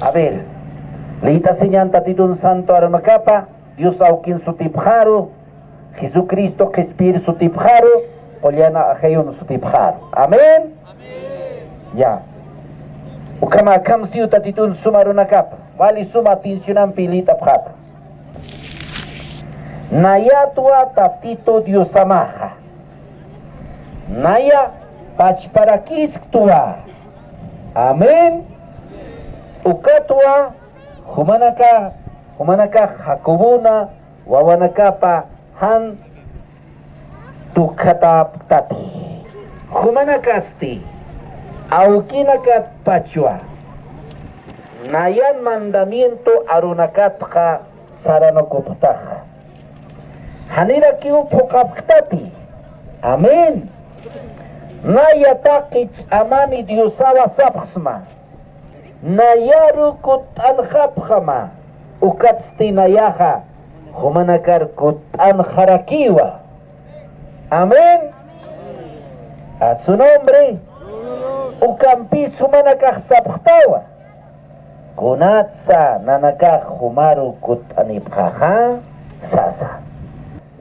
A ver, leita señan tatitun santo aranacapa, Dios auquin su tipjaro, Jesucristo que espir su tipjaro, Poliana ajayun su tipjaro. Amén. Ya. Ukama kam siu tatitun sumarunacapa, wali suma atencionan pilita pjata. Nayatua tatito Dios amaja. Naya pachparakis tua. Amén. Ukatua humanaka hakubuna wawanakapa han tukatap tati. Humanakasti aukinakat pachua. Nayan mandamiento arunakatja saranokoptaja. Hanira kiu pokaptati. Amén. Nayatakich amani Diosawa sapsma. Nayaru kut anhapjama. Ukatsti nayaha. Humanakar kut anharakiwa. Amén. A su nombre. Ukampis humanakar saptawa. Kunatsa nanakar humaru kut anipjaja. Sasa.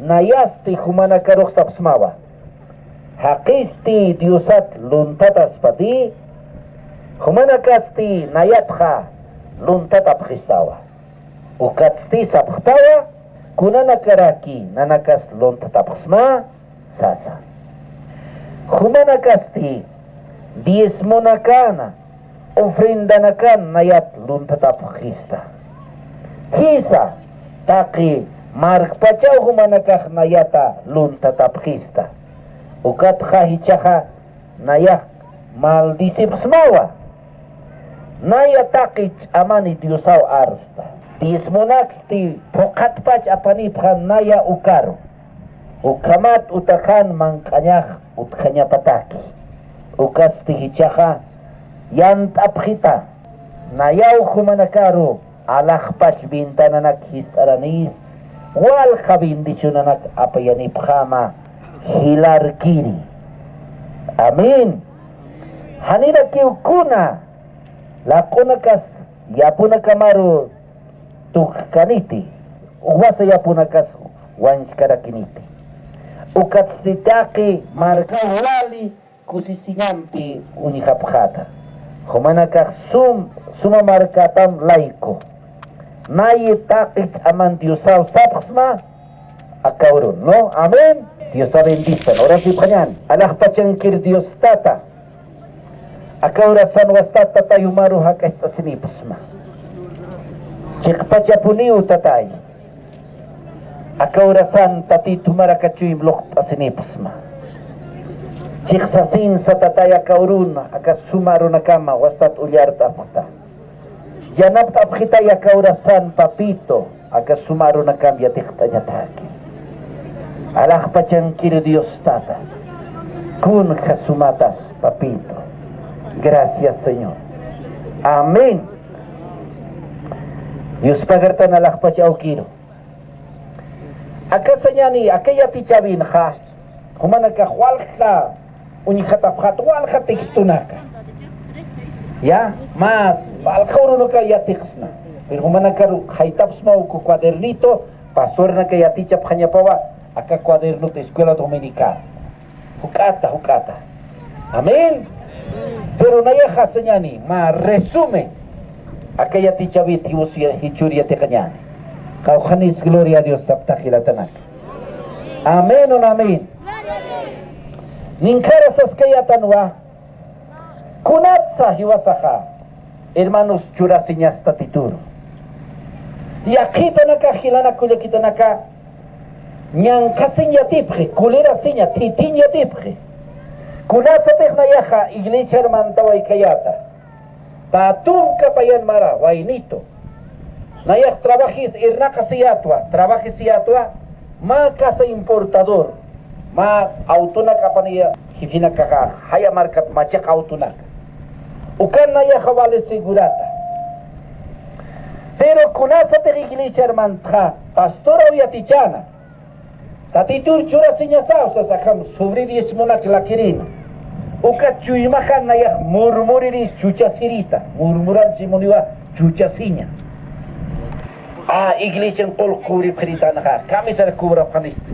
Nayasti humanakaruh sapsmawa. Haqisti Diosat luntatas pati. Humanakasti nayatha luntatap khistawa. Ukatsti sapkhtawa. Kunanakaraki nanakas luntatap khsma. Sasa. Humanakasti diezmonakana. Ofrendanakan nayat luntatap khista. Hisa taki mark pachau humanakah nayata luntatap khista. Ukat hichaha nayak maldisip smawa. Naya takich amani Diosaw arsta. Tismonaksti pokat pach apaniphan naya ukaro. Ukamat utakan mangkanyah utkanya pataki. Ukasti hichaha yant apkhita. Nayaw humanakaro alak pach bintananak histaranis. Wal kabindisyonanak apayanipkhama. Hilar kiri. Amin. Hanira kiukuna. Lakunakas yapunakamaru tukkaniti. Uwasa yapunakas wanskarakiniti. Ukatstitaki marka wali kusisinyampi unihapkhata. Humanakak suma markatam laiko. Nayitakich aman Diosaw sapsma akawrun, no? Amen. Dios bendiga. Ahora sí, pañan. Allah pachankir Dios tata. Acá ahora san wastata tayumaru haka esta sinipusma. Chik pachapuniu tatay. Acá ahora san tati tumarakachuim lokta sinipusma. Chik sasin sa tatay akaurun aka sumaru nakama wastat ulyar tapta. Yanap tapkita acá ahora san papito aka sumaru nakam yatikta yataki. Allah pachankir Dios tata. Kun jasumatas, papito. Gracias, Señor. Amén. Dios pagartan Allah pachaukiro. Acá señani, aquella tichabinja. Humanaka hualja. Unijatapjat hualja textunaka. Ya, más. Valjaurunaka ya texna. Pero humanaka haitapsma uku cuadernito. Pastor naka ya tichapjañapawa. Acá cuaderno de escuela dominical. Hukata. Amén. Pero naya señani, ma resume. Aquella tichavit hichuria te cañane. Kaujanis gloria a Dios saptajilatanaka. Amén o amén. Ninkara saskaya tanwa. Kunatsa hiwasaha. Hermanos churasiñas tatituro. Y aquí panaka hilana kulekitanaka. Nyan kasinya tipre, kulera sinya, titinya tipre. Kunasa teknayaha, iglesia hermanta waikayata. Patun kapayan mara, wainito. Nayak trabajis irnaka siatwa, trabajes siatwa, ma casa importador, ma autona kapaniya, hifina kaka, haya markat machak autonaka. Ukan nayaha vale segurata. Pero kunasa te iglesia hermanta, pastora uyatichana. Tatitur chura sinya sausa sakam sobre 10 monak lakirina. Uka chuymahan nayak murmuriri chuchasirita. Murmuran simoniwa chuchasinya. Iglesia qol kubrib khirita naha. Kamisar kubrab khaniste.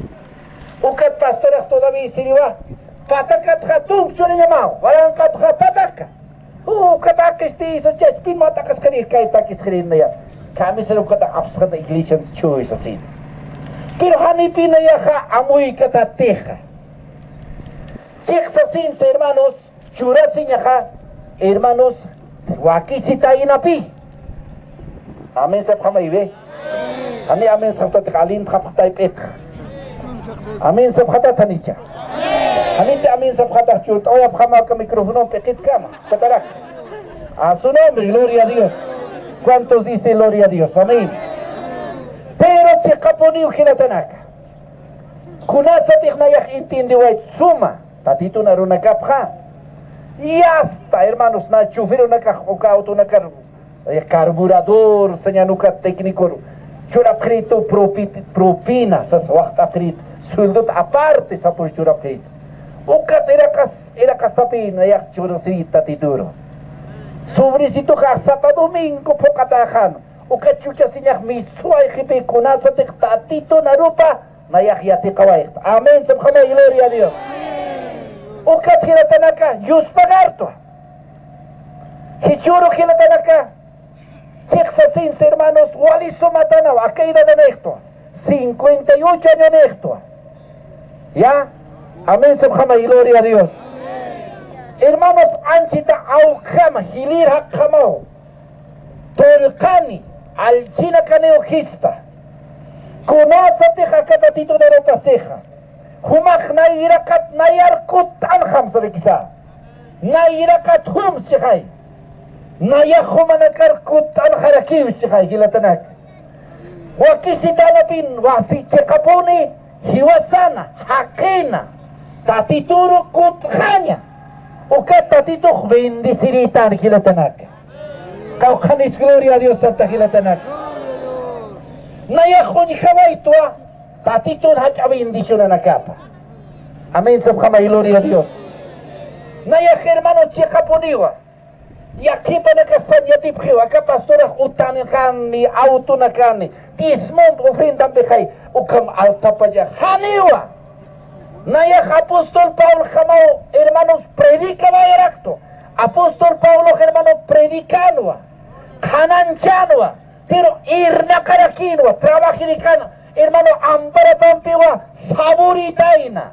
Ukat pastorak todavía siriwa. Patakat khatum chune llamado. Warankat pataka. Katakis sa church pin matakas khiri kay takis khiri naya. Kamisar ukata abskhata iglesia choice asin. Pero hanipin naya kha amuy katateja. Chiksasin hermanos, churasiñaja, hermanos, wakisita inapi. Amen sab khamaibe. Amen sab takalin khaptay pek. Amen sab khata tanicha. Amen sab khata chut oya khama ka micrófono pekit kama. Katarak. A su nombre, gloria a Dios. ¿Cuántos dice gloria a Dios? Amén. Pero chekaponi ujilatanaka. Kunasa tiknayak intindi wait suma. Tatito na rin nakapha. Yasta, hermanos, na chofer na auto na carburador, sanyanuka técnico, churap krito propina, sa wakta krito, sueldot aparte sa por churap krito. Ukat era kasapi na yak churasirita tituro. Sobre sito kasapa domingo po katakan, ukat chucha sinyak misway kipi kunasa tik tatito na rupa, na yak yati kawait. Amen, sabkama, gloria a Dios. Ukat hilatanaka, yus pagarto. Hichuro hilatanaka. Chiksasin, hermanos, waliso matanaw, a qué edad de nectos? 58 años nectos. ¿Ya? Amén, sabjama, y gloria a Dios. Hermanos, anchita aukama, hilir hakamao. Tolkani, al china caneo gista. Kunasate hakatatito de ropa ceja. Humak na irakat na yarkut anham salikisa. Na irakat hum sihay. Na yahumanakar kut anharakiw sihay hilatanak. Wakisitana pin wasi chekapuni hiwasana hakena. Tatituro kut hanya. Ukat tatito bendeciritan hilatanak. Kaukanis gloria a Dios santa hilatanak. Na yahuni hawaitwa. Tatito hacha bendición a la capa. Amén, sabjama, gloria a Dios. Naya hermano chekaponiwa. Y aquí para que sanya tipjiwa, acá pastora utan ni auto na carne. Tismon ofrendan bejai. Ukam alta paya haniwa. Naya apóstol Pablo jamao, hermanos, predica bayrakto. Apóstol Pablo, hermano, predicanoa. Kananchanoa. Pero irna karakinwa, trabajiricana. Hermano, ampara pampiwa, saburitaina.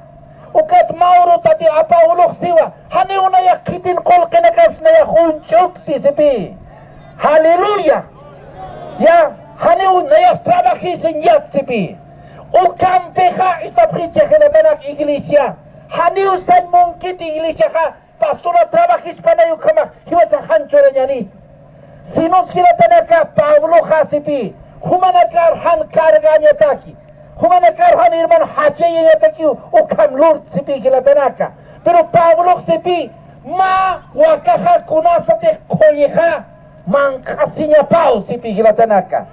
Ukat mauro tati apa ulok siwa. Hani una yakitin kol kenakaps na yakunchukti sipi. Haleluya. Ya, hani una yak trabajisin yat sipi. Ukampeja esta pricha que le benak iglesia. Hani usan monkit iglesia ka. Pastora trabajis panayu kama. Hiwasa hanchora nyanit. Sinos kiratanaka Pablo hasipi. Humanakar han carganya taki. Humanakar han hermano hache taki ukam lord sipi kilatanaka. Pero Pablo sipi ma wakaha kunasate kolleja mankasinya pau sipi kilatanaka.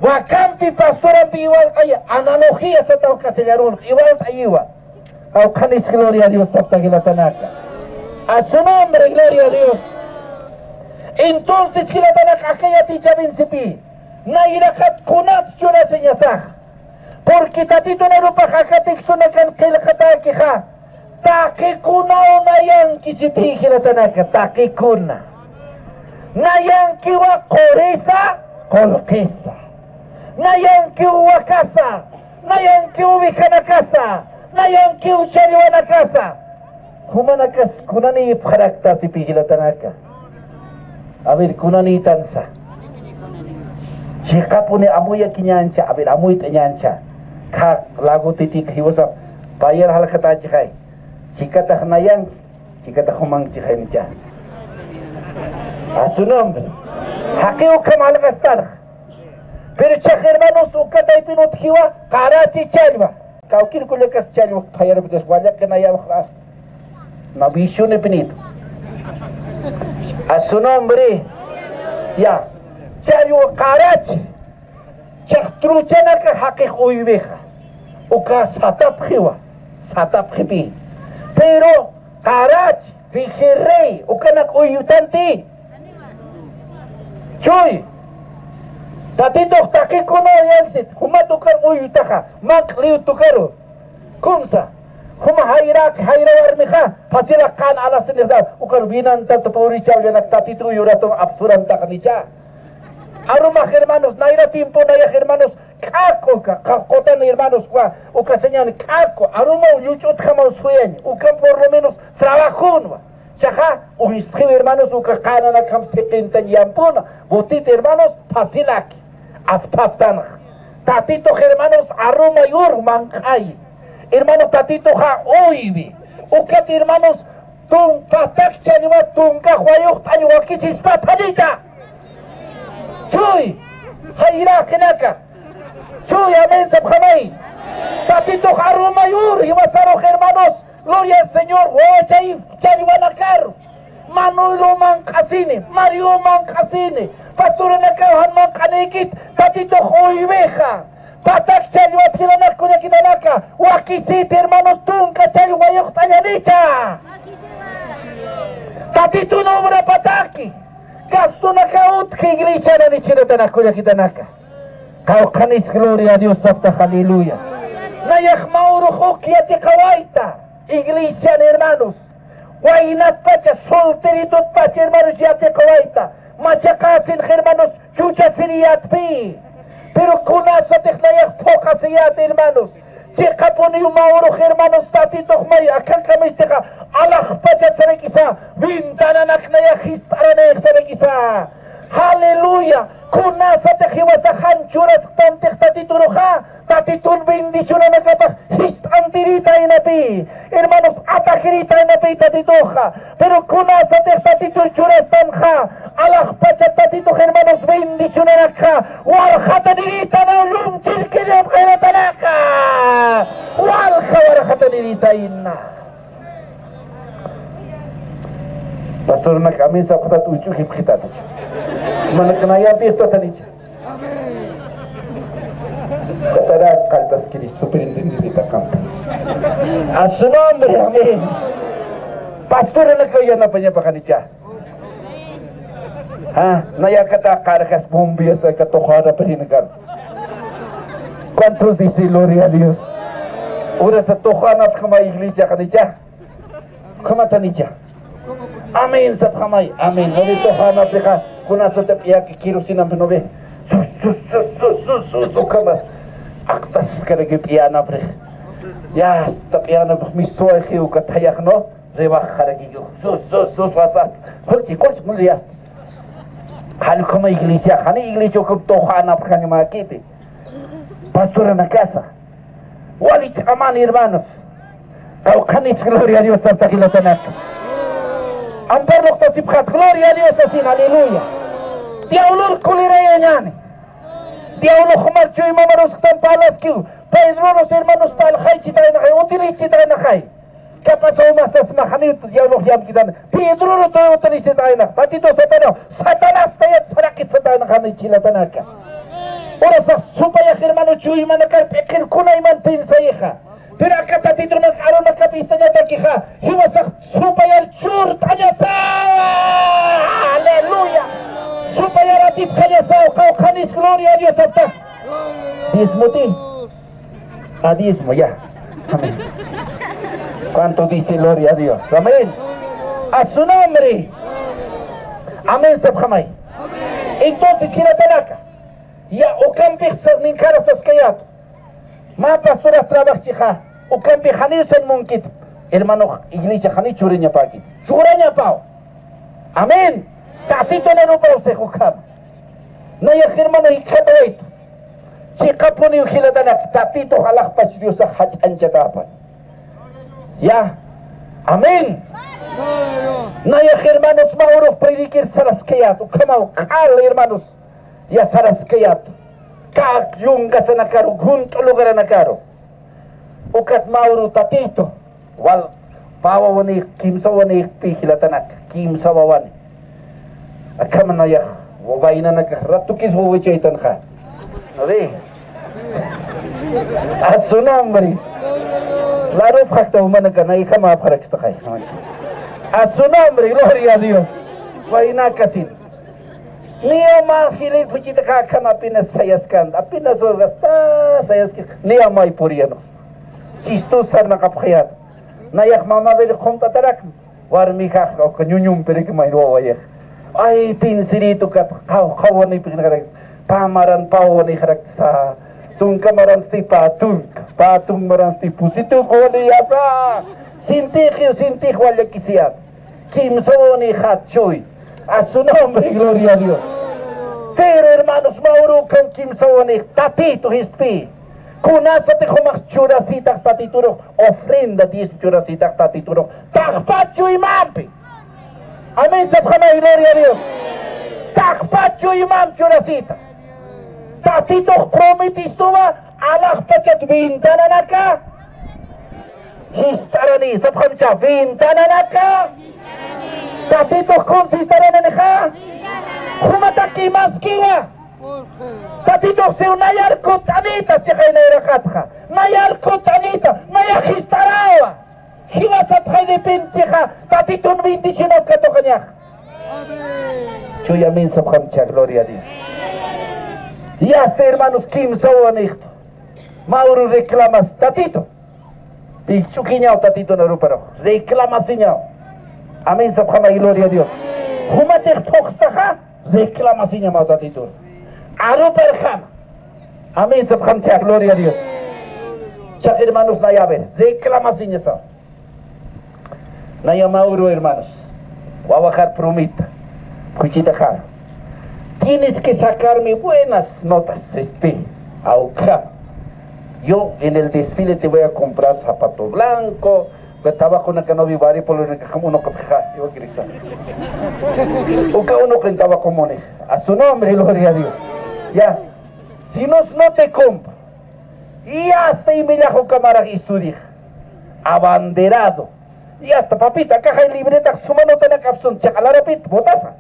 Wakampi pastorampi igual ay analogía sa tao castellano igual tayiwa. Au canis gloria a Dios sapta kilatanaka. A su nombre gloria a Dios. Entonces kilatanaka aquella ticha sipi. Na irakat kunat chura senyasah. Porque tatito na rupa hakatik sunakan kilakataki ha. Taki kunao na yang kisipiki na tanaka. Taki kuna. Na yang kiwa koresa, kolkesa. Na yang kiwa kasa. Na yang kiwa wikanakasa. Na yang kiwa chaliwanakasa. Humanakas kunani ipharakta sipiki na tanaka. Abir kunani tansa. Chikapune amuya kinyancha, abir amuy tanyancha. Ka lagu titik hiwasa bayar hal kata chikai. Chikata hanayang, chikata humang chikai nicha. A su nombre. Hakeo kamal gastar. Pero chak hermanos ukata ipinot hiwa karachi chalwa. Kaukir kulekas chalwa bayar bides wala kanaya khas. Na visione pinito. A su nombre. Ya. Chayo Karachi, Chachtruchana ka hakik uybeja, uka satap jiwa, satap jipi. Pero Karach, Pijirrey, Ukanak Uyutanti. Chuy. Tatito taki kuno yansit. Humatukar uyutaka. Makliu tukaru. Kumsa. Huma hayrak hayrawar miha. Hasila kan ala sinirda. Ukar binan tatapuri chawyanak tatito yuratong absuran takanicha. Aruma hermanos, naira tiempo naya hermanos. Kako kakotan hermanos kwa. Uka señan kako. Aruma uyuchot kama usuyen. Uka por lo menos trabajunwa. Chaja, uniscribe hermanos, ucacana na cam 70 yampuna, botit hermanos, pasilaki, aftaptan. Tatito hermanos, aruma yur mancay. Hermano tatito ha oibi. Ucat hermanos, tum patak chanywa tum kahwayuk tanywa kisis patanita. Chuy, hayra kenaka. Chuy, amén sabhamay. Tatito aruma yur, iwasaro hermanos. Gloria al Señor. Chaywanakar. Manuelo Mancasine. Mario Mancasine. Pastor Nakahan Mankanekit. Tatito Joiveja. Patak Chayuat Hilanak Kuyakitanaka. Wakisit hermanos Tunka Chayuayok Tayanicha. Tatito Nombre Pataki. Gasto Nakaut que iglesia de Nichiretana Kuyakitanaka. Kaukanis gloria a Dios Sapta Aleluya. Nayak Mauro Hokiati Kawaita. Iglesia de hermanos, Guainat Pacha, solterito Pacha, hermanos, ya te coaita, Machacasin, hermanos, Chucha Siriat Pi, pero con asa tecnayak poca seyat, hermanos, Checaponi Mauro, hermanos, Tatito Maya, Akankamesteja, Allah Pacha Sarekisa, Vintana Naknaya Histaranek Sarekisa, Aleluya, con asa tejiwasa hanchuras tan tatituroja, tatitun bendición na kapag histantirita inapi, hermanos atakirita inapi tatitoja, pero con asa tatituchuras tanja, alah pacha tatito hermanos bendición na ka, walhatanirita na lumchil kinam kanatanaka, walhawarhatanirita inna. Pastor nak amin sa katat ucu hipkitatas. Mana kenaya pirta tanicha. Katara kaltas kiri superintendente campo. A su nombre, amén. Pastor nak kaya na panya pakanicha. Ha, naya kata cargas bombias ay katohara perinagar. ¿Cuántos dice gloria a Dios? Ora sa tohana kama iglesia kanicha. Kama tanicha. Amén, sabhamay, amén. No le tohana peka. Kuna sa tapia que quiero sin amenobe. Su camas. Actas que le piana pre. Ya tapiana misoy que ukatayak no. Rebajar aquí. Sus pasat. Colchi mulias. Hal como iglesia, hani iglesia con tohana pekanya makite. Pastor na casa. Walich aman hermanos. Kau kanis gloria a Dios sabta kilatanak. Ampar lo que gloria a Dios así, aleluya. Diablo colera ñane. Diablo jamar chuy mamaros que están palas que Pedro los hermanos pal hay chita en hay utiliza en hay. ¿Qué pasó más es mahanito diablo ya quitan. Pedro lo todo utiliza en hay. Patito Satanás te sarakit Satanás hay chila tanaka. Ahora sa supa ya hermano chuy manakar peker kuna iman pensa hija. Pero acá tatito no caro na kapista ya taquija. Hiwa sa supa ya chur tanya sa. Aleluya. Supa ya ratip kaya sa kau kanis gloria a Dios sabta. Diezmo ti. A diezmo ya. Amén. ¿Cuánto dice gloria a Dios? Amén. A su nombre. Amén sabhamay. Entonces gira tanaka. Ya o campesas ni caras ascayato. Ma pastora trabaja. O campi hanil sen monkit. Hermano iglesia hanil churinya pakit. Churanya pao. Amén. Tatito na rupa se hukam. Na ya hermano hikatoit. Si kapuni hilatanak tatito halak pas Dios sa hachan jatapan. Ya. Amén. Na ya hermanos mauruf predikir saraskayat. Ukamau kal hermanos. Ya saraskayat. Kak yung kasanakaro junto lugar nakaro. Ukat mauro tatito wal pawa wani kimsa wani pihilatanak kimsa wawani akam na ya wabaina nak ratu kis ho chaitan kha ade a su nombre La ropa que humana que no hay jamás para que está ahí. A su nombre, gloria a Dios. Guayna casin. Niyo mahilin puchita ka kama apenas sayaskan. Apenas gasta sayaskan. Niyo may purianos. Chistusar na kapkayat. Nayak mama del komta tarak. War mikak o kanyunyum perik may wawayak. Ay pinsirito kat kawan ni pinakarex. Pamaran pawan ni karak sa tung kamaran sti patung maran sti pusitu ko ni yasa. Sintik wala kisiyat. Kimso ni hatchoy. A su nombre, gloria a Dios. Pero hermanos, Mauro con kimso ni tatito hispi. Kunasate kumak churasita tatituro ofrenda 10 churasita tatituro. Takpacho imampi. Amén, sabjama y gloria a Dios. Takpacho imam churasita. Tatito prometistuba alah pachat bintana naka. Histarani sabjamcha bintana naka. Tatito consistarán en ja. Humataki maskiwa. Tatito se unayar kotanita si jainera katja. Nayar kotanita, nayar histarawa. Hiwasat de pincheja. Tatito un 29 katokanyaj. Chuya min sabhamcha, gloria a Dios. Ya está, hermanos, Kim Sawanich. Mauro reclamas, tatito. Y chuquiñao, tatito no ruparo. Reclama señao. Amén, sabjama y gloria a Dios. Humatek poxtaja, reclama señao, tatito. Aruperjama. Amén, sabjamcha, gloria a Dios. Chak hermanos, naya ver, reclama señao. Naya Mauro, hermanos. Voy a bajar promita. Cuchita cara. Tienes que sacarme buenas notas, Auca. Yo en el desfile te voy a comprar zapato blanco, que tabaco na canovi vari por lo que uno capja, yo quiero saber. Uca uno que estaba como a su nombre, gloria a Dios. Ya, si no te compro, y hasta y me dejo cámara y estudia, abanderado, y hasta papita, caja y libreta, suma nota na capsun, chacalara pit, botaza.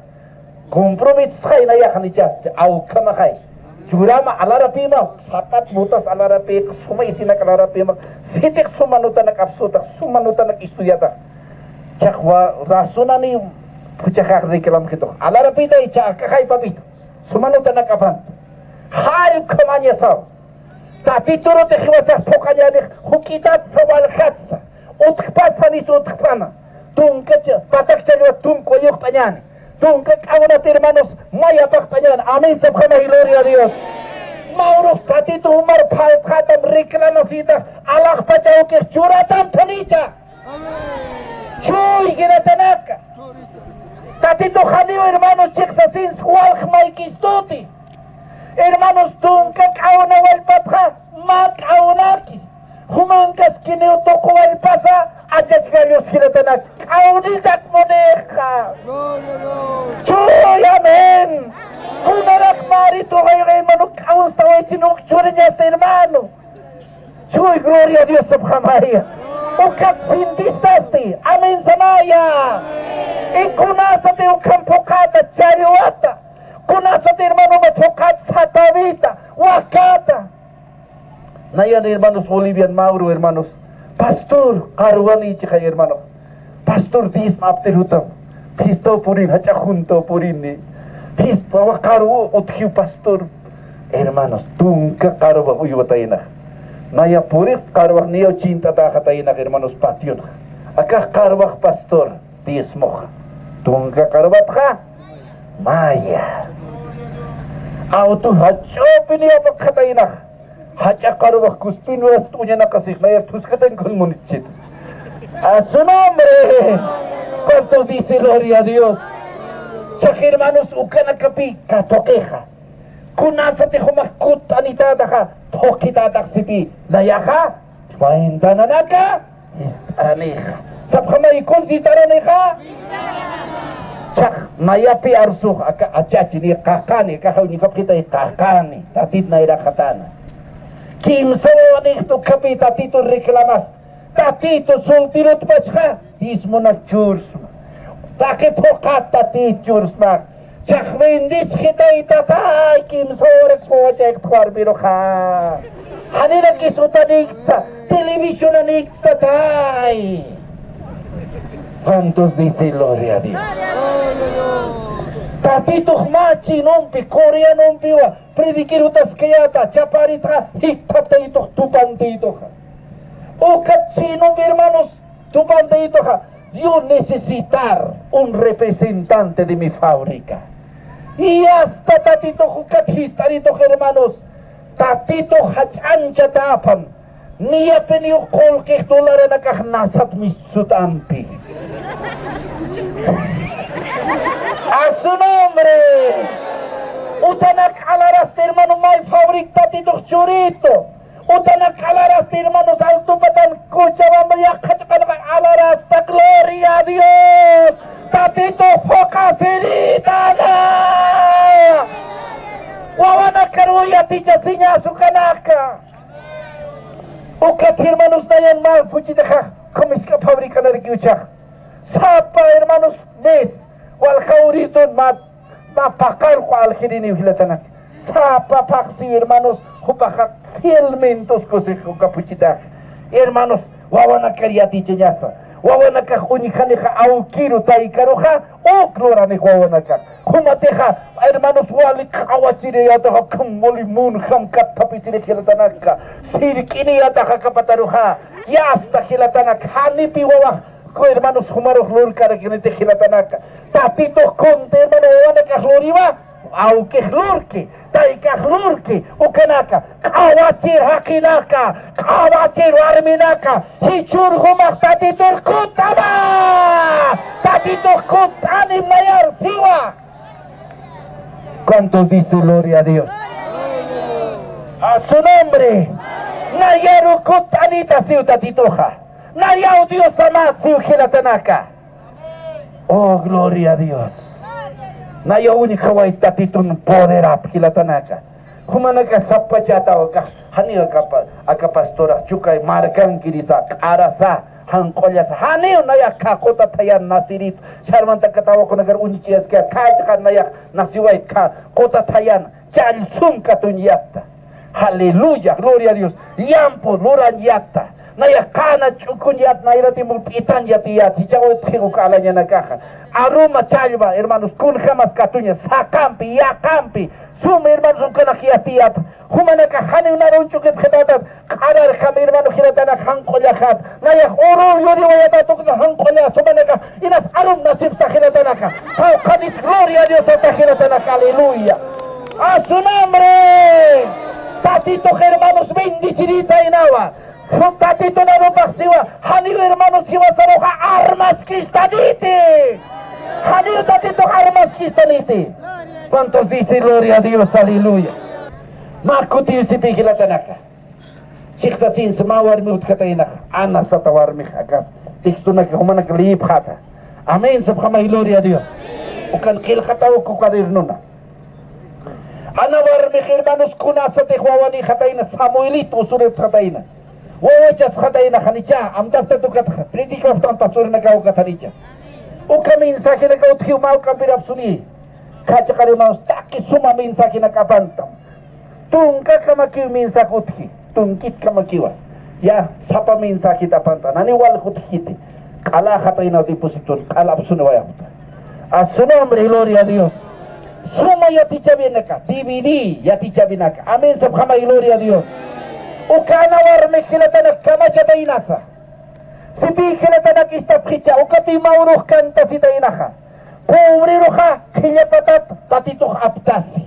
Compromiso hay na ya hanija au kama hay jurama alara pima sapat botas alara pe suma isina alara pima sitek suma nota na kapsota suma nota na estudiata chakwa rasuna ni puchakak reclam kito alara pita y chakakai papito suma nota na kapan hal kamanya sa tatituro te khiwasa pokanya ni hukitat sawal khatsa utkpasani utkpana tunkacha patak chalwa tunko yok tanyani. Tunca caunat hermanos, maya pactañan, amén, sabjama y gloria a Dios. Mauro, tatito umar paltatam reclamasita, alah pachao que churatam tanicha. Chuy, giratanaka. Tatito janio, hermanos, chexasin, sualj maikistoti. Hermanos, tunca cauna wal patja, mak aunaki. Humancas que neo tocó el pasa. Ajas galios giratanak, kaunitak moneja. Chuy, amén. Kunarak marito kayo hermano, kaun staway chinuk churinyas na hermano. Chuy, gloria a Dios sabhamaya. Ukat sintistaste, amén samaya. Y kunasate ukam pokata chariwata. Kunasate hermano mapokat satavita, wakata. Nayan hermanos Bolivian Mauro hermanos. Pastor, Karwani chica hermano. Pastor disma apterutam. Pisto purin, hacha junto purin. Pispa wa karu othiu pastor. Hermanos, tunca karwa uyubatayna. Naya purik karwa niyo cinta takatayna hermanos patyon. Akah karwa pastor dismoja. Tunca karwa ka maya. Auto hacho piniya pakatayna. Hacha karwa kuspin was tunya na kasih mayar tuskatan con munichit. A su nombre. ¿Cuántos dice gloria a Dios? Chak hermanos ukana kapi katokeja. Kunasa te humakut anitadaha pokitadak sipi dayaha waindananaka istaraneja. Sabhamay kun istaraneja. Chak mayapi arsuh aka achachi ni kakani kahaw ni kapita kakani tatit na irakatana. Kim sawanik tu kapita tito reclamas. Tatito sultirot pachka. Ismo na churs. Take pokat tati churs mak. Chakbendis kita itatay kim sorek swachek twar biroha. Hanira kisuta niksa televisión anikstatay. ¿Cuántos dicen gloria a Dios? Tatito machi nompi Korea nompi wa predikirutas kayata chaparita hiktaptaito tupantito. Okachino hermanos tupantito. Yo necesitar un representante de mi fábrica. Y hasta tatito jukatistarito hermanos, tatito hachancha tapan, ni apenio kolke dolara nakah nasat misutampi. A su nombre, utanak alaras hermano my fábrica tatito chorito. Utanak alaras hermanos alto patan Cochabamba ya kachakan alaras ta gloria a Dios. Tatito focaserita na. Wawana karuya ticha sinya sukanaka. Ukat hermanos nayan mal fuchitaja. Komiska fabrika na rikyucha. Sapa hermanos mes wal kauriton mapakal ko alhirini hilatanak. Sapa paksi hermanos hupaka filmentos consejo capuchita. Hermanos wawana kariati cheñasa. Wawana ka unijaneja aukiru taikaroja o clorane wawana ka. Humateja hermanos wali kawachire yataja kamolimun ham katapisire hilatanaka. Sirikini yataja kapataruja. Yasta hilatanaka hanipi wawa. Ko hermanos humaro glor kara kinete hilatanaka. Tatito conte hermano wawana ka gloriva. Aunque glurke, taika glurke, ukanaka, kawachir hakinaka, kawachir warminaka, hichur humak tatitur kutama, tatitur kutani mayar siwa. ¿Cuántos dicen gloria a Dios? A su nombre, nayaru kutanita siu tatitoja, nayau Dios amat siu hilatanaka. Oh, gloria a Dios. Nayo unika wa itatitun poder ap hilatanaka. Humanaka sapachata ka hani aka pastora chukay markan kirisa arasa hankolyas hani naya kakota tayan nasirit charmanta katawa ko nagar unichias ka kachakan naya nasiwait ka kota tayan chal sum katunyata. Aleluya, gloria a Dios. Yampo loran yata. Naya kana chukunyat naira timul pitan yatiyat si chawo thigo kalanya nakaja. Aruma chalva hermanos kun jamás katunya sakampi yakampi sum hermanos ukana kiatiyat humanaka hani unaron chuket khatatat qarar kham hermano khiratana khanqolyakhat naya oro yori wayata tokna khanqolya sumanaka inas arum nasib sakhilatanaka ta qadis gloria a Dios ta khilatanaka. Aleluya. A su nombre. Tatito hermanos bendicirita inawa. Tatito na rupaksiwa. Hani hermanos hiwasaroja armas kistaniti. Hani tatito armas kistaniti. ¿Cuántos dicen gloria a Dios? Aleluya. Makuti sipigilatanaka. Chiksasin semawar mi utkatainaka. Ana satawar mi hagas. Tikstuna que humanaka liip hata. Amén. Sabhama gloria a Dios. Ukan kilkataw kukadirnuna. Ana war mi hermanos kunasate huawani hataina Samuelito surep hataina. Wawachas hataina hanicha amdapta tukat predica aftan pastor na kau katanicha. Uka mensaje na kau thiu mau kampirap suni. Kacha kare maus taki suma mensaje na kapantam. Tungka kamaki mensaje uthi. Tungkit kamakiwa. Ya sapa mensaje tapanta. Nani wal huthiti. Kala hataina depositon kala absune wayamta. A su nombre gloria a Dios. Suma yaticha binaka. DVD yaticha binaka. Amén sabhama gloria a Dios. Ukana warme khilatanak kamachata inasa. Sibi khilatanak istapkhicha ukati mauruh kanta sitainaha. Pobre roja khillapatat tatituh aptasi.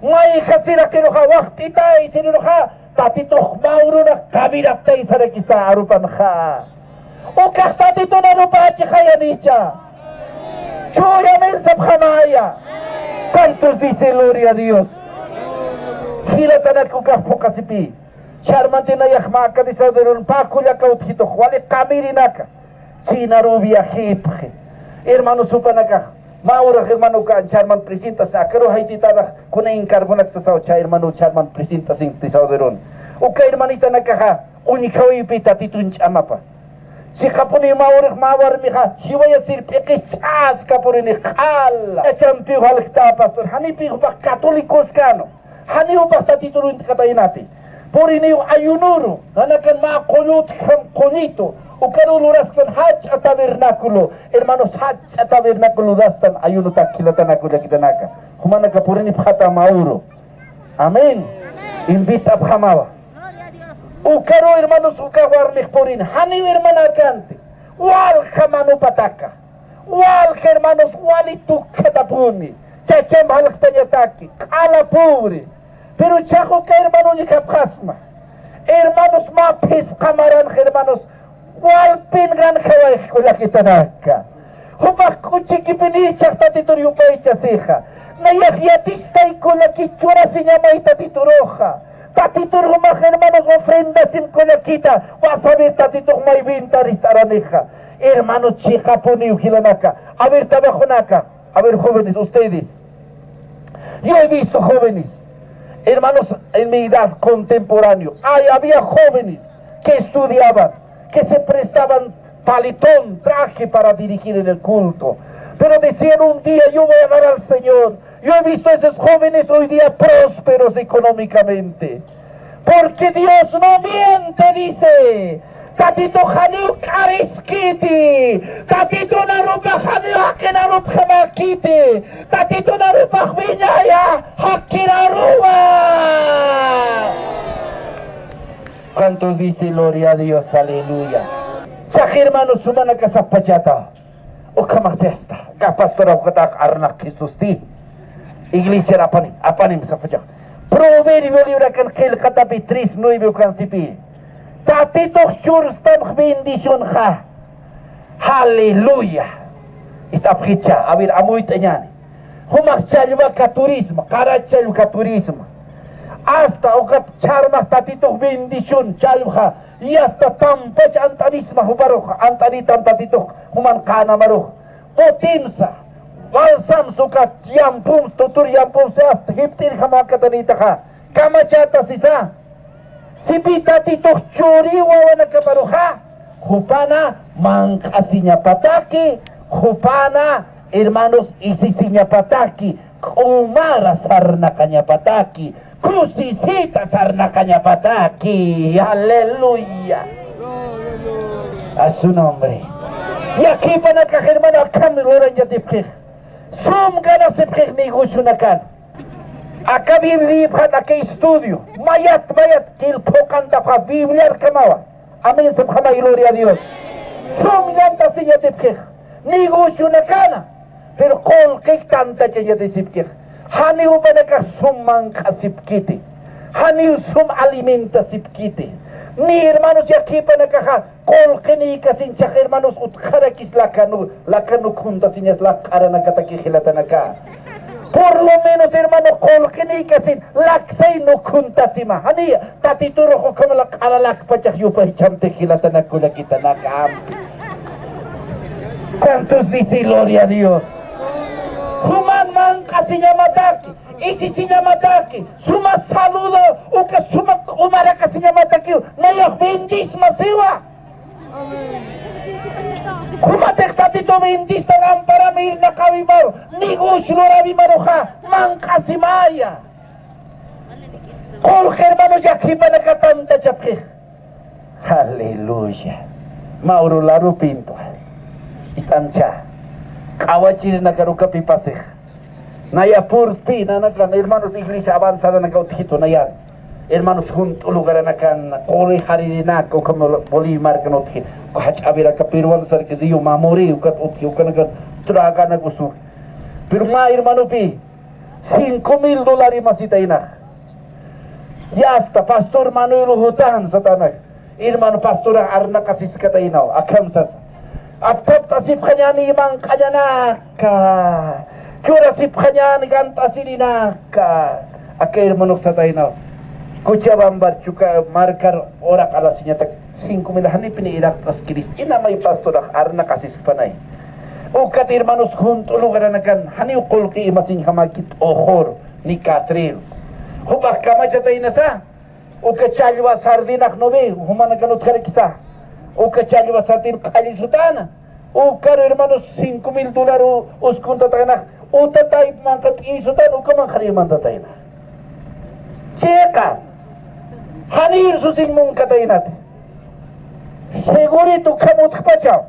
Mai khasira kiroha waqti tai siniroha tatituh mauruna kabiraptai sarakisa arupan kha. Ukah tatituh narupa khayanicha. Choya men sabhamaya. ¿Cuántos dicen gloria a Dios? Khilatanak ukah pokasipi. Charmante na yakmaka di saudarun pakuya kauthito wale kamirinaka china rubia hipje hermano supanaka maura hermano ka charman presentas na karo haititada kuna incarbonak sa saucha hermano charman presentas in saudarun uka hermanita nakaha unikawi pita titun chamapa Si kapuni mawar miha, hiwaya sirpeke chas kapuni khal. Echampi halkta pastor. Hani pi upak katolikos kano. Hani upak tatituro katainati. Por ini ayunuro. Nanakan ma koyut kam konito. Ukarulo rastan hach a tabernáculo. Hermanos hach a tabernáculo rastan ayuno takilatanakulo kitanaka. Humanaka por ini phata mauro. Amén. Invita a Pjamawa. Ukaro hermanos ukawar mejporin. Hani hermana cante. Wal jamano pataka. Wal hermanos walitu katapuni. Chacham halktayataki. Kala pobre. Pero chajo que hermano ni kapjasma. Hermanos mapis kamaran hermanos. Wal pingan jawai kulakitanaka. Humak kuchiki pinichak tatitorio paicha seja. Nayagiatista y con la quichura se llama y tatituroja. Tatituruma hermanos ofrenda sin con la quita. Vas a ver tatituruma y vintaristaraneja. Hermanos chijaponi ujilanaka. A ver tabajonaka. A ver jóvenes, ustedes. Yo he visto jóvenes. Hermanos en mi edad contemporáneo. Había jóvenes que estudiaban, que se prestaban palitón, traje para dirigir en el culto. Pero decían un día, yo voy a dar al Señor. Yo he visto a esos jóvenes hoy día prósperos económicamente. Porque Dios no miente, dice. Tatito Hanu Kariskiti. Tatito Narupa Hanu Hakenarup Hamakiti. Tatito Narupa Minaya Hakinarua. ¿Cuántos dicen gloria a Dios? Aleluya. Chaj hermanos, sumana kasapachata. O kamatesta. Kapastora ukatak arnak Kristusti. Iglesia apanim sapachak. Proverbio libra kan kel katapi 3:9 kan sipi. Tatito shurstam bendición ha. Aleluya. Está pritcha, a ver, amuit anyani. Humak chalva ka turismo, karachal ka turismo. Hasta okat charmak tatito bendición chalva. Y hasta tampach antanisma hubaroja, antanitam tatito human kana maroja. Otimsa. Balsam sukat yampum tutur yampum se hasta hiptir hamakatanita ha. Kamachata sisa. Sipita titok churi wawana kaparuha. Hupana mankasinya pataki. Hupana hermanos isisinya pataki. Kumara sarna kanya pataki. Kusisita sarna kanya pataki. Aleluya. A su nombre. Y aquí para que hermano acá me lo ya de Sum gana se negocio nakan. Acá Biblia acá estudio. Mayat qu'il pocanta pa Biblia kamawa. Amén se khama gloria a Dios. Sum ganta se ya de negocio nakana. Pero kol que tanta ya de sipkir. Hani upana ka sum man kasipkiti. Hani sum alimenta sipkiti. Ni hermanos y aquí para acá kol que ni kasin chaj hermanos utjarakis lakanu juntas sin es la cara na kataki hilatanaka. Por lo menos hermano kol que ni kasin laksay no juntasima. Hani tatituro ko como la cara lakpachak yupa chamte hilatanaka la kitanaka. ¿Cuántos dicen gloria a Dios? Human man casi llamataki. Y si se llama ataque, suma saludo, o que suma umara que se llama ataque, no yo bendis masiva. Kuma te tatito bendis tan para mí na kabimaro, ni gush lo rabimaroja, man casi maya. Kol hermano ya aquí para que tanta chapje. Aleluya. Mauro Laro Pinto. Istancha. Kawachir na karuka pipasej. Naya purpi nanakan hermanos iglesia avanzada na kautito nayan. Hermanos junto lugar nakan kore haririnak o como Bolívar kan othi. Ko hach abira ka peruan sar ke ziyo mamori ukat othi ukan nakan traga na gusto. Pero ma hermano pi $5,000 masita ina. Ya hasta pastor Manuel Hutan satanak. Hermano pastor arna kasis kata inaw akansas. Aptap tasip kanya ni mang kajanaka. Chura si pkanya ni ganta sirinaka. Acá hermanos sataina. Cochabamba chuka marcar ora kala sinyata 5,000 hani piniirak tas Cristo. Ina may pastor arna kasis panay. Ukat hermanos junto lugar nakan hani ukolki imasin hamakit ohor ni katril. Hubak kama sataina sa. Ukat chalwa sardinak nobe humana kanut kare kisa. Uka chali basartin kali sutana. Ukaro hermanos $5,000 uskunta taina. Uta taip mangkat isutan uka mangkari manda taina. Ceka. Hanir susing mung katainate. Segurito kamut kpachao.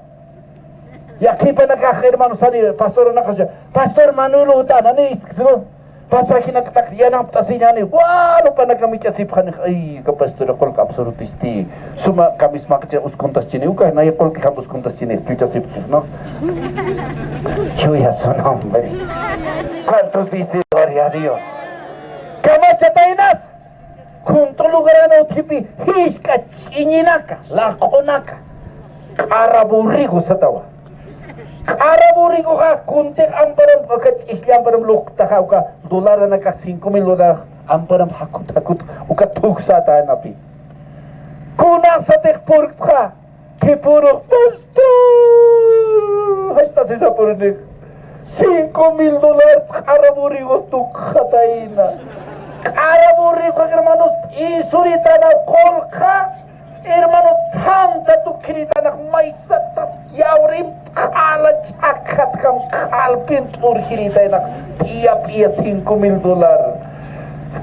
Ya kipa nakaka hermano sani pastor nakasya. Pastor Manulo utana ni iskro. Pastor aquí nak yana ptasinya ni. Wah, lupa nak kami kasih panik. Ay, ke pastor kol ka absolutisti. Suma kami smak cia uskuntas cini uka na ya kol ka uskuntas cini. Tu kasih no. Chuya su nombre. ¿Cuántos dicen gloria a Dios? Kama chatainas. Junto lugarano tipi hiska chininaka, la konaka. Karaburigo satawa. Karaburigo ka kuntik amparam kakat isli amparam lukta ka uka dolar na ka $5,000 amparam hakut uka tuksa ta napi. Kuna sa tekpurk ka kipurok pastor. Hasta sa purnik $5,000 karaburigo tukhataina. Karaburigo hermanos isurita na kolka. Hermano, tanta tu kirita nak maisata yaurim kala cakat kam kalpintur kirita nak pia $5,000.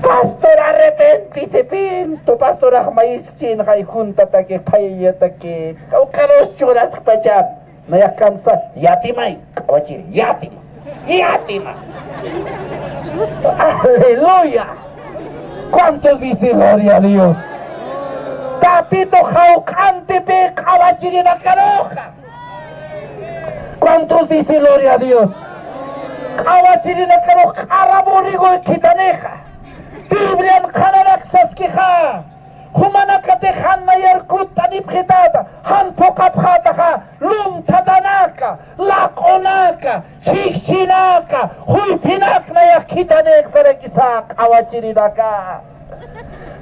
Pastor arrepentise pinto, pastor ahmais sin kay junta take paya take. Kau karos churas pachat. Naya kamsa yatimay kawachir yatima. Aleluya. ¿Cuántos dicen gloria a Dios? Tatito jaucante pe cabachirina caroja. ¿Cuántos dicen gloria a Dios? Cabachirina caroja, araburigo y quitaneja. Biblia en canarak saskija. Humanakate hanna yerkuta nipjitata. Han pokapjataja. Lum tatanaka. Lakonaka. Chichinaka. Huipinakna ya quitanek sarekisa. Cabachirina ka.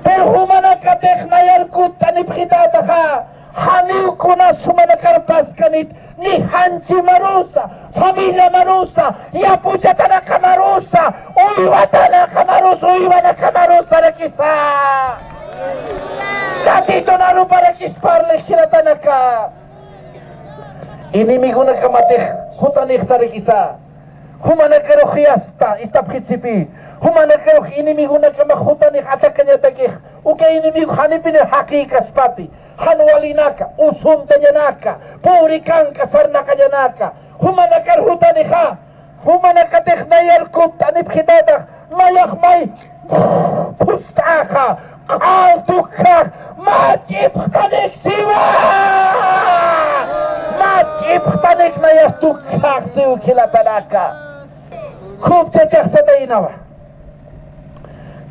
Pero humanaka tekna yarkuta ni pritata ka. Haniu kuna sumana karpaskanit ni hanchi marusa, familia marusa, yapuchatana kamarusa, uyuatana kamarusa, uyuana kamarusa rakisa. Tatito naru para kisparle kiratana ka. Inimigo na kamateh hutanik sarakisa. Humana kero khiasta istapkhitsipi. Humana kero inimigo na kamakutanik atakanya takih. Uka inimigo hanipin hakika spati. Hanwalinaka, usumtanyanaka, purikanka sarnakayanaka. Humana kar hutanika. Humana katih nayarkut anipkhitatak. Layakmay pustaka. Qaltukak machipkhtanik siwa. Machipkhtanik nayartukak siwa kilatanaka. Khub chachak satainawa.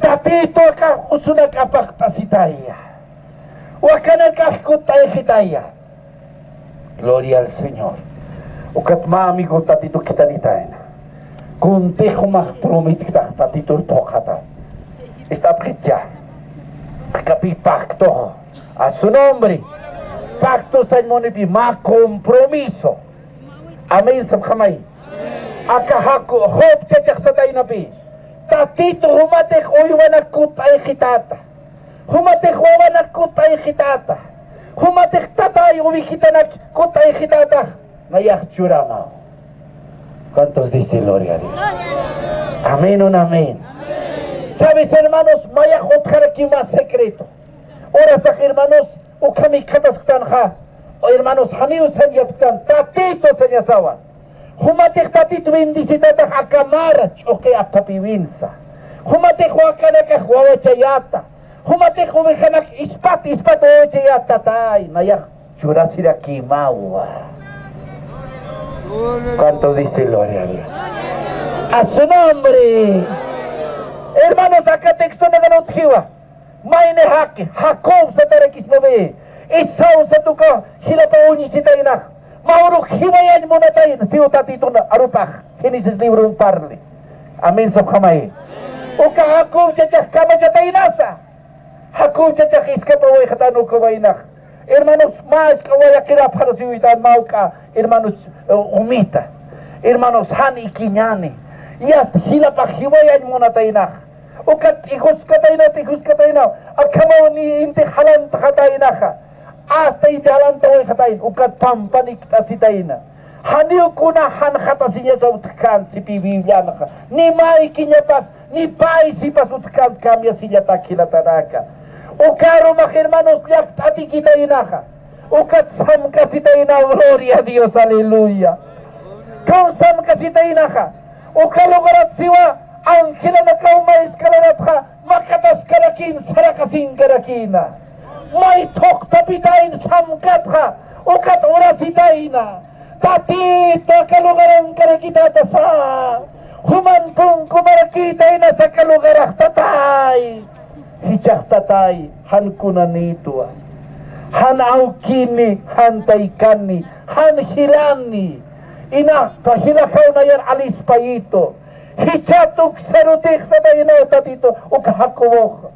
Tatito ka usunak apaktasitaya. Wakanakakutay hitaya. Gloria al Señor. Ukat maamigo tatito kitanitaina. Kuntejo mak promitikta tatito tokata. Está pritya. Kapi pacto. A su nombre. Pacto sa monipi ma compromiso. Amen samkhamay. Akahako hope chachak satay napi. Tatito humatek oyuanak kutay hitata. Humatek huanak kutay hitata. Humatek tatay ubihitanak kutay hitata. Nayak churama. ¿Cuántos dicen gloria a Dios? Amén o amén. ¿Sabes, hermanos? Maya jotkar aquí más secreto. Ahora sag hermanos, ukhamikatas ktanha. O hermanos, haniu sanyat ktan. Tatito sanyasawa. Humatek tatito bendicitata akamarach o que aptapiwinsa. Humatek huakanaka huawachayata. Humatek huwekanak ispat huawachayata tay. Nayak churasira kimawa. ¿Cuántos dicen gloria a Dios? A su nombre. Hermanos, acá texto no ganó tjiwa. Maine hake, Jacob satarakismabe. Esau satuka hilapa unisitainak. Mauro hiwayan munatain. Siyo tatito na arupach. Genesis libro un parle. Amen sabhamay. Uka Jacob chachak kama chatainasa. Jacob chachak iskapa way khatanu kawainak. Hermanos, más kawaya kira para siwitan mauka. Hermanos, umita. Hermanos, hani kinyani. Yas hilapa hiwayan munatainak. Ukat ikus kataina. Akamaw ni intik halan takatainaka. hasta y de adelante hoy hatain ukat pampanik tasitaina haniu kuna han hatasinya sa utkan si Biblia ni mai kinyapas ni pai si pas utkan cambia si ya takila tanaka ukaro ma hermanos yak tati kita inaja ukat sam kasitaina gloria a Dios aleluya con sam kasitaina ukalogarat siwa angela na kauma iskalarat makatas karakin sarakasin karakina may tok tapitain samkat ukat orasitaina tatito kalugarang karakita sa humanpong kumarakita na sa kalugarang tatay hijak tatay han kunanito han aukini han taikani han hilani ina pahilakaw na yan alis pa ito hichatuk sarutik sa tayo na tatito ukahakuwok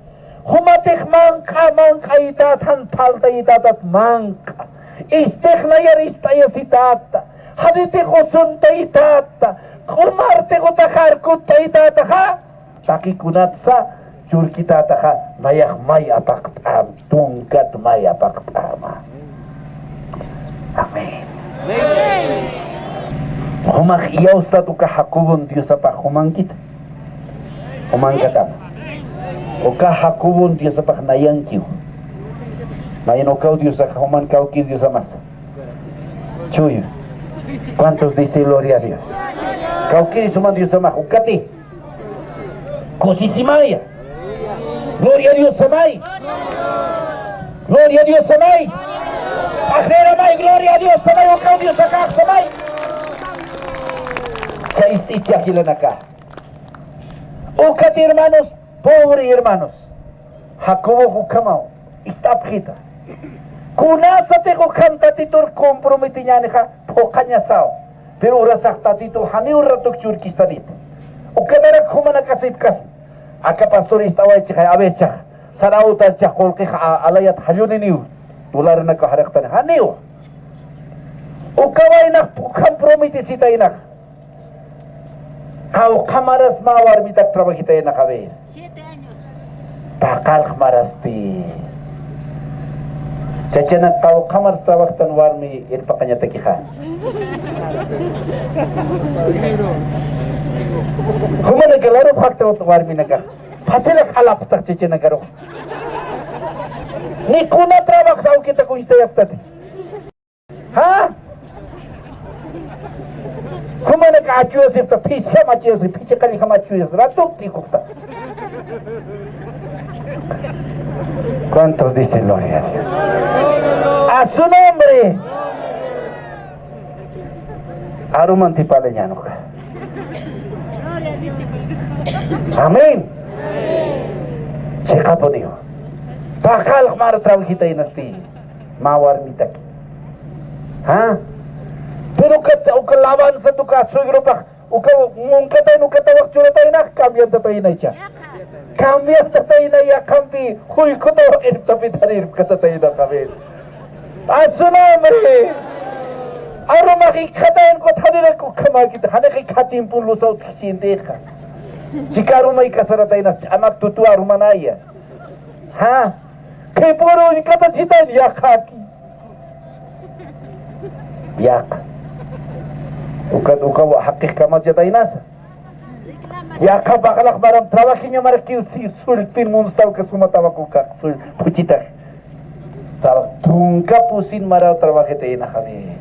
humatik mangka itat han palta itat at mangka istek na yaristaya si tata hadite ko sunta itata kumarte ko takar ko ta itata ha takikunat sa jurki tata ha nayak may apaktam tungkat may apaktama amen humak iyaw sa to kahakubon Diyos sa pakumang kita kumang katama o kahakubon Diyos sa paknayang kiyo Mayano Dios a Juan Cauqui Dios a masa. Chuyo. ¿Cuántos dice gloria a Dios? Cauqui suman Dios a majo. Cati. Cosisimaya. Gloria a Dios amai. Gloria a Dios amai. Ajera mai gloria a Dios amai. O cau Dios a caja amai. Chaisticha gilanacá. O cati hermanos, pobre hermanos. Jacobo Jucamao. Está pjita. Kunasa te ko kanta titor comprometinya ne ka pokanya sao pero rasak tatito hani uratok churkistanit o kadara khumana kasip kas aka pastor istawa chha abecha sarau tar chha kolke alayat halyuni niu dolar na ka haraktan hani o kawai na comprometi sitaina kau kamaras mawar bitak trabajita na kabe 7 años pakal kmarasti Cacana kau kamar strawaktan warmi irpakanya takiha. Humana kelaro fakta warmi nakah. Pasela halap tak cacana karo. Ni kuna trabak sau kita kunstayap tadi. Ha? Humana ka acuas ipta pisca macias pisca kali kamacias ratuk tikukta. ¿Cuántos dicen gloria a Dios? A su nombre. Arumantipaleñanuka. Amén. Chekaponio. Pakal mara trabajita inasti. Mawar mitaki. ¿Ah? Pero que lavan sa tu caso y grupa. Uka nunca tayo wakchura tayo na cambian tayo na icha. Cambian tayo na ya kampi. Huy ko tayo irtapitanir kata tayo na kami. Aso nombre. Aro makikatayan ko tanira ko kamakita. Hana kay katimpun lusaw kisinte ka. Chikaro may kasara tayo na anak tutua rumanaya. Ha? Kay puro yung katasitan yakaki. Yak. Uka hakik kamas ya tayo nasa. Yaka bakalak maram trabajinya marakiw si sulpin munstaw ka sumatawa ko ka sul puchita. Tungka pusin maraw trabajete na kami.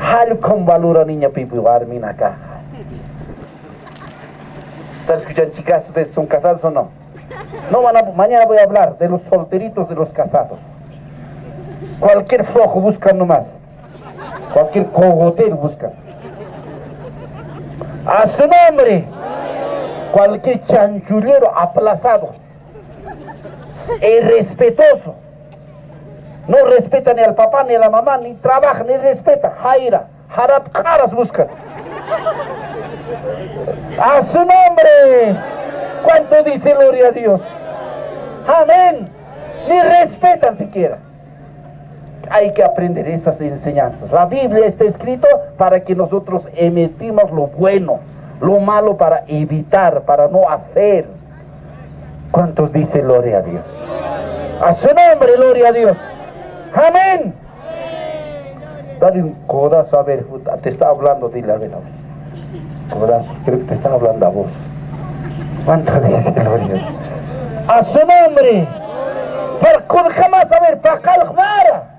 Hal con valora niña pipuar mina caja. ¿Están escuchando chicas? ¿Ustedes son casados o no? No van a, mañana voy a hablar de los solteritos, de los casados. Cualquier flojo buscan nomás. Cualquier cogotero buscan. A su nombre, cualquier chanchulero aplazado, irrespetuoso, no respeta ni al papá, ni a la mamá, ni trabaja, ni respeta, jaira, harap caras buscan. A su nombre, ¿cuánto dice gloria a Dios? Amén. Ni respetan siquiera. Hay que aprender esas enseñanzas. La Biblia está escrito para que nosotros emitimos lo bueno, lo malo para evitar, para no hacer. ¿Cuántos dicen gloria a Dios? A su nombre, gloria a Dios. Amén. Dale un codazo, a ver, te está hablando, dile a ver. Codazo, creo que te está hablando a vos. ¿Cuánto dice gloria? A su nombre. Para con jamás a ver, para calmar.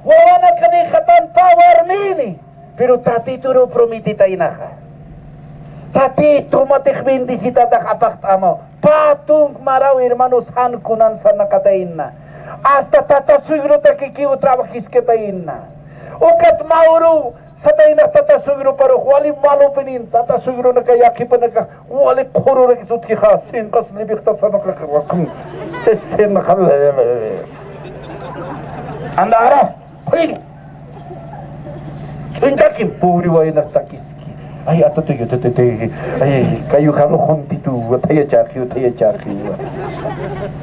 Wawana ka ni khatan power nini. Pero tatito ro promitita inaha. Tatito matih bendisita tak apaktamo. Patung marau hermanos han kunan sana katainna. Hasta tata sugro takikiu trabajis katainna. Ukat mauru sa tayo na tatasugro paro wali malo penin tatasugro na kaya kipa na ka wali koro na kisut kika singkas libik tatsa na kakawakam tetsen na kalala andara kulino suntakin puri wa ina takiski ay ato to yote ay kayo halo hontitu wataya charki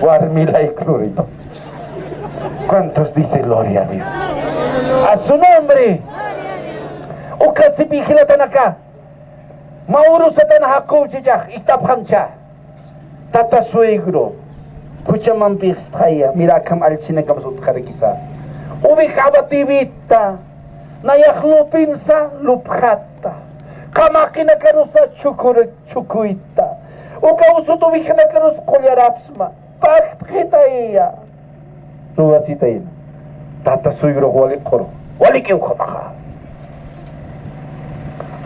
warmilay clorino. ¿Cuántos dice gloria a Dios? A su nombre. Ukat si pikilatan ka. Mauro sa tanahako siya. Istaphamcha. Tata suegro. Kuchaman pikstaya. Mirakam alsinakam sut karakisa. Ubikabativita. Nayaklupin sa lupkhata. Kamakina karusa chukuita. Ukausut ubikina karus kolyarapsma. Pakita iya. Ruasita yun. Tata suegro wali koro. Wali kiyo kamaka.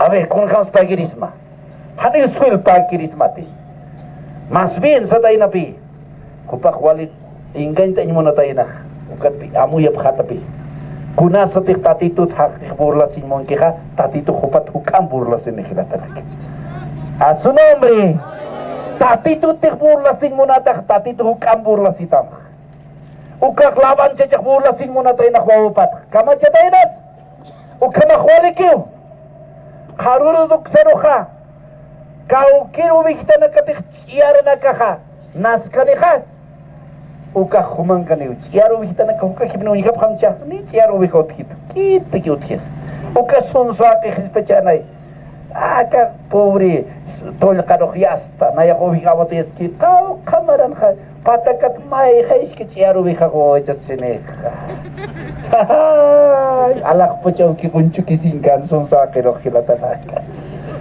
A ver, kung kang pagirisma. Ano yung swil pagirisma ti? Mas bien sa tayo na pi. Kupak wali, ingay tayo mo na tayo na. Ukat pi, amuyap katapi. Kuna sa tik tatitut hak burlasin mo ang kika, tatito kupat hukam burlasin ni kilatanak. A su nombre, tatitut tik burlasin mo na tak, tatito hukam burlasin tamak. Ukak laban cecak burlasin mo na tayo nakwawapat. Kama siya tayo nas. Ukamakwali kiyo. Karuruduk saruha. Kau kiro wikita na katik iyara na kaka. Nas kanikas. Ukak humang kaniyo. Iyaro wikita na kaka. Kipino nikap kamcha. Ni iyaro wikot kito. Kita kiyot kito. Ukak sunswa kikispecha Aka pobre tol karohyasta. Nayako wikawat eski. Kau kamaran ka. Patakat may kais kiciaro wikako jasineka. Alak po siya kikuncho kisingkan son sa kirokilatanaka.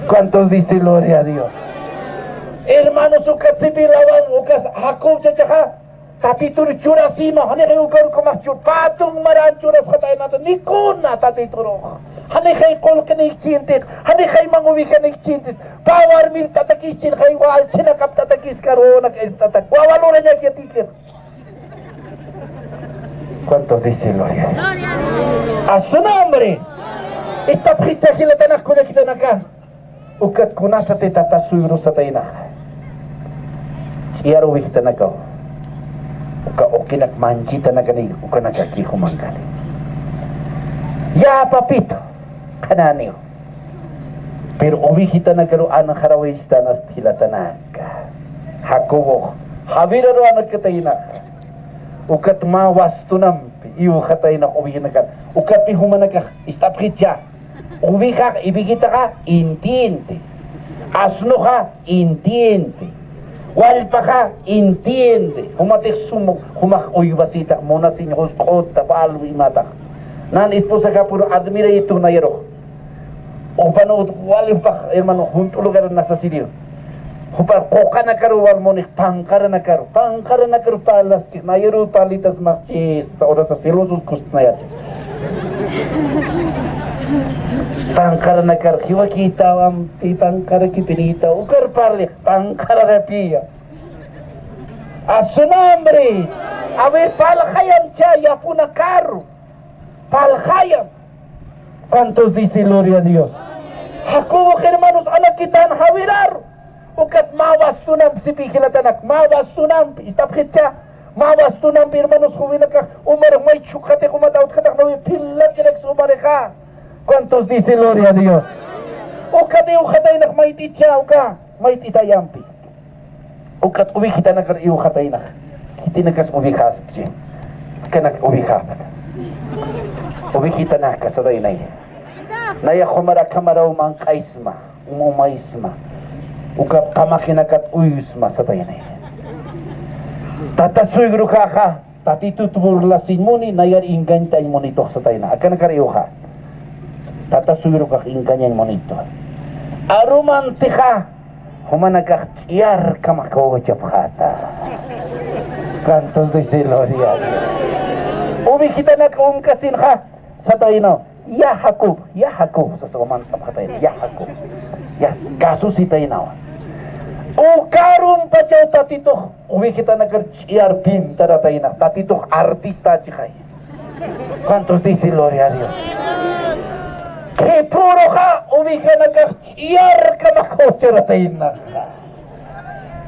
¿Cuántos dice gloria a Dios? Hermanos, ukat si pilawan, ukas Jacob chachaha. Tatitur churasima, hani kayo ukar kumas chur. Patong maran churas katay natin. Nikuna tatituro. Hani kayo kol kanikchintik. Hani kayo manguwi kanikchintis. Power mil tatakisin kayo wal. Sinakap tatakis karo nag-tatak. Wawalura niya kiyatikir. ¿Cuántos dice gloria a Dios? A su nombre. Esta pizza que la tanak ko na kita naka. Ukat kuna sa te tata suiro sa tayo na. Siyaro wikita naka. Uka okinak manchita na kani. Uka nakakiho man kani. Ya papito. Kananiyo. Pero uwikita na karo anang harawista nas tilata naka. Hakubo. Habira ro anak katayo naka. Ukat mawasto nampi, iyo katay na uwi na ka. Ukat pihumana ka, istaprit siya. Uwi ka, ibigita ka, intiente. Asno ka, intiente. Walpa ka, intiente. Humatik sumog, humak uyubasita, muna sinyos kota, paalo imatak. Nan isposa ka puro admira ito na yero. O panood, walimpak, hermano, junto lugar na sa silyo. Hupar koka na karo warmonik pangkara na karo palas ki mayro palitas marchis ta ora sa selosos kust na yat pangkara na karo hiwa kita am pi pangkara ki pinita ukar parle pangkara na pia a su nombre a ver palkhayam cha ya puna karo palkhayam. ¿Cuántos dice gloria a Dios? Jacobo, hermanos, anak kita hawirar. Ukat mawastunam si pikilatanak, mawastunam, istapkitsa, mawastunam hermanos huwinaka, umar may chukate kumataut katak na pilat kinak sumareka. ¿Cuántos dice gloria a Dios? Ukat ukatay nak may titsa, uka, may titayampi. Ukat uwikita nak ukatay nak, kitinakas uwikasap siya, kanak uwikapan. Uwikita nak kasaday na yan. Naya kumara umang kaisma, umumaisma. Ukap kamakinakat uyus masatay na yan. Tata suigro ka, tati tu burlasin muni nayar inggan tay monito sa tayo na akan kariyuha tata suyro kak ingkanya monito aruman tika humanagak tiyar kamakawajab kata kantos de gloria a Dios umi kita kasin ka sa tayo na ya Hakub sa mantap kata ya Hakub ya kasus tayo na o karum pachaw tatito uwi kita nagkarchiyar pinta na tayo na tatito artista chikay kantos dice gloria a Dios que puro ka uwi ka nagkarchiyar ka makocha na tayo na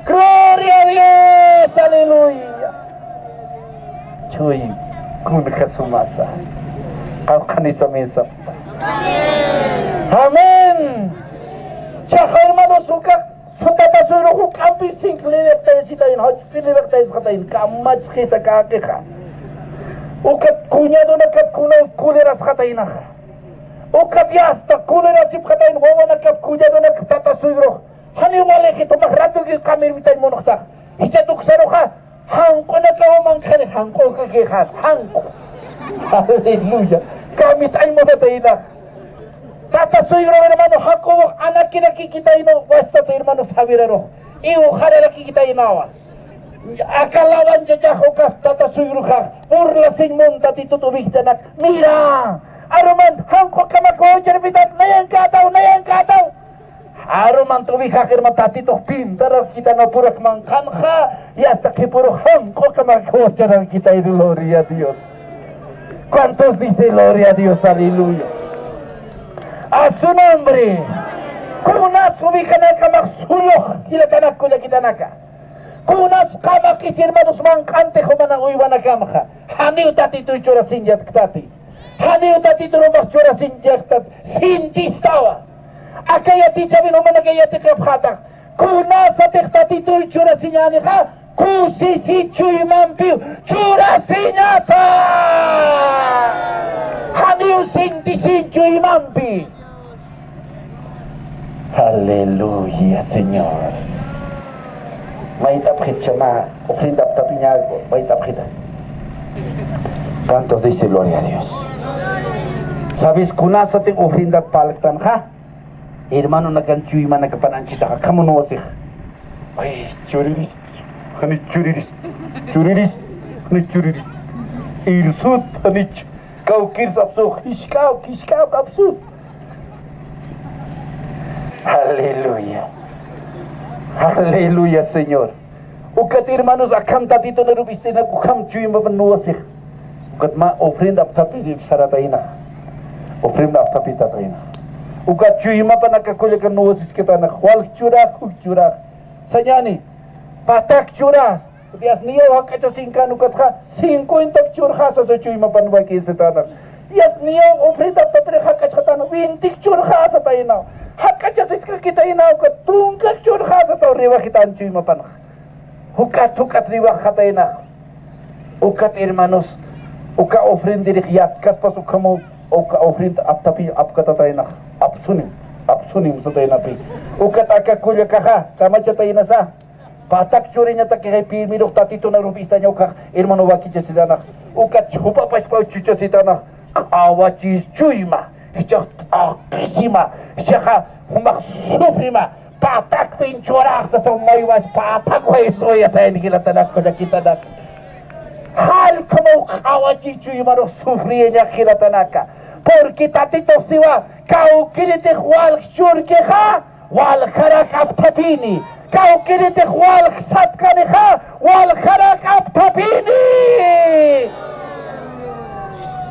gloria a Dios aleluya chuy kun ka sumasa kau kanisa mesapta amen chaka hermano suka Sutata suruh ko kampi singklewek tayo sitayin, hotspinewek tayo sitayin, kamats kisa kake ka. Ukat kunya do nagkap kunaw kuliras katayin na ka. Ukat yasta kuliras ip katayin, wawa nagkap kunya do nagtata suruh. Hani wale kito makrado ki kamir bitayin mo nukta. Hijatuk saro ka, hangko na kawamang kani, hangko kakikan, hangko. Hallelujah. Kamit ay mo na tayo na. Tata suyo hermano hako anak nakikita ino basta hermano sabiraro iyo hare nakikita inawa akalawan jajako ka tata suyo ka burlasing mon tati tutubig tanak mira aruman hangko kamako jerbitat nayang kataw aruman tubig ka hermano tati to pintar kita na purak mangkan ka yasta ki puro hangko kamako jer kita gloria a Dios cuántos dice gloria a Dios aleluya a su nombre kunat subikana kamak sulok kilatanak ko lagitanaka kunat kamak isirmanos mangkante humana uywana kamaka haniu tati tu chura sinjat ktati haniu tati tu rumah chura sinjat tat sintistawa akayati chabin humana kayati kaphatak kunat satik tati tu chura sinyani ka kusisi cuy mampiu chura sinyasa haniu sintisin cuy mampi. Aleluya Señor. Maitap chama, ofrenda tapiña, maitap kita. ¿Cuántos dice gloria a Dios? ¿Sabes kunasa te ofrenda palaktan ha? Hermano nakanchuy man nakapananchita ka kamu no wasih. Ay, churiris. Hani churiris. Hani churiris. Irsut hani kau kirs absu, kishkau absu. Aleluya. Aleluya Señor. Ukat hermanos akam tatito na rubiste na kukam chuyim mapanuasik. Ukat ma ofrenda aptapi sarataina. Ofrenda aptapi tataina. Ukat chuyim mapanakakulya kan nuasis kita na wal churak. Sanyani patak churas. Bias niyo hakacha singkan ukat ka 50 churhas sa chuyim mapanway kisetanak. Bias niyo ofrenda aptapi hakacha tan 20 churhas sa taina. Hakacha siska kita inaw ka tungkak churhasa sa riwa kita anchuy mapanak. Hukat riwa kata ina. Ukat hermanos, uka ofrenda diriyat kaspas ukamo uka ofrenda aptapi apkata tayo apsunim sa tayo napi. Ukat akakulya kaka kamacha tayo na sa patak churinya ta kay pirmirok tatito na rubista niya uka hermano wakicha sitanak. Ukat hupapas chucha sitanak kawachis chuyma. Hijak akisima, hijak humak suprima, patak pincurak sa sumaywas, patak waisoya tayo ni kilatanak ko na kitanak. Hal kamo kawachichu yung marok sufriya niya kilatanaka. Porque tatito siwa, kau kinitik wal syurke ka, wal karak aptapini. Kau kinitik wal satkani ka, wal karak aptapini.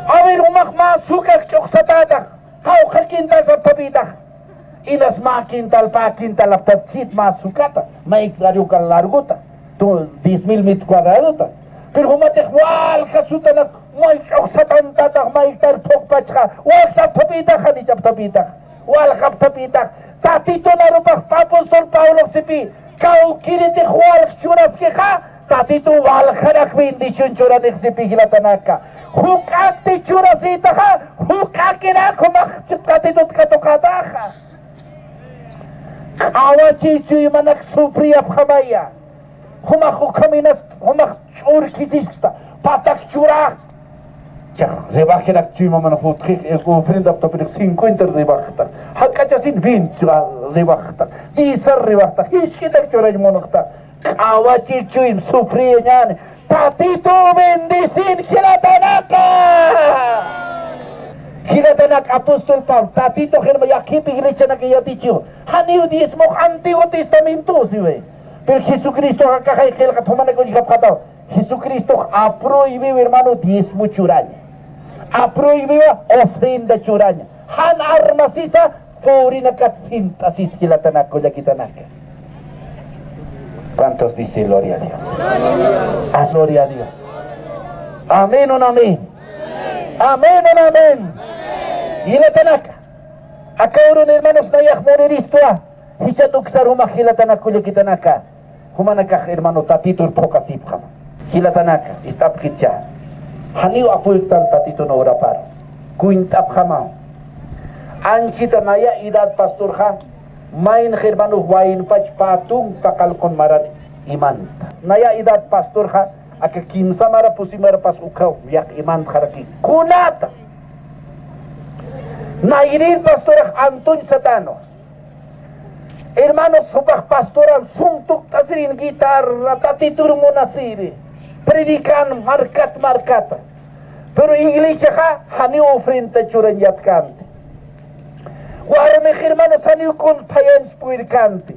Awir umak masukak chok sa tadak. Kau kakintal sa pabitak. Inas makintal pakintal aptatsit masukata. Maik larukal larguta. 10,000 metros cuadrados. Pero humatik wal kasuta na may chok sa tantatak. Maik tarpok pachka. Wal kap pabitak ka ni chap tabitak. Wal kap tabitak. Tatito na rupak Apostol Paulo sipi. Kau kiritik wal churas ke ka. Tatito wal kharak bendisyon chura neksipi gilatanaka. Hukak ti chura sita ka, hukak kina kumak tatito katukata ka. Kawachi chuy manak supriyap kamaya. Humajo caminas, humaj chur kisista, patak chura. Ya, rebajerak chima man hutrik, ofrenda tapir 50 rebajta. Hakachasin 20 rebajta. Disa rebajta. Hiskitak chura monokta. Kawachi chuim supriyan. Tatito bendicin Gilatanaka. Gilatanaka apóstol Pablo. Tatito germa yakipi iglesia na kaya ticho. Haniu diezmo Antiguo Testamento si ve. Pero Jesucristo hakakay kaya katumana ko ikapkataw. Jesucristo aprohibió, hermano, diezmo churaña. Aprohibió ofrenda churaña. Han armasisa porina katsintasis Gilatanaka yakitanaka. ¿Cuántos dicen gloria a Dios? Gloria a Dios. Amén o no amén. Amén o no amén. Gilatanaka. Acá uron hermanos nayak moreristoa. Hichatuk saruma Gilatanaka yakitanaka. Humanaka hermano tatito pokasipkam. Gilatanaka istapkitya. Haniu apuiktan tatito no raparo. Kuintap hamao. Ansita naya idad pastorja. Main hermano wain pach patung takal kon maran imanta. Naya idad pastorja aka kimsa mara pusimara pas ukaw yak imant haraki. Kunata. Nairin pastorja Anton Satano. Hermanos subak pastoral suntuk tasirin gitarra tatitur munasiri. Predikan markat. Pero iglesia ha hani ofrenda churan yatkante. Warme hermanos aniu con payans puirkante.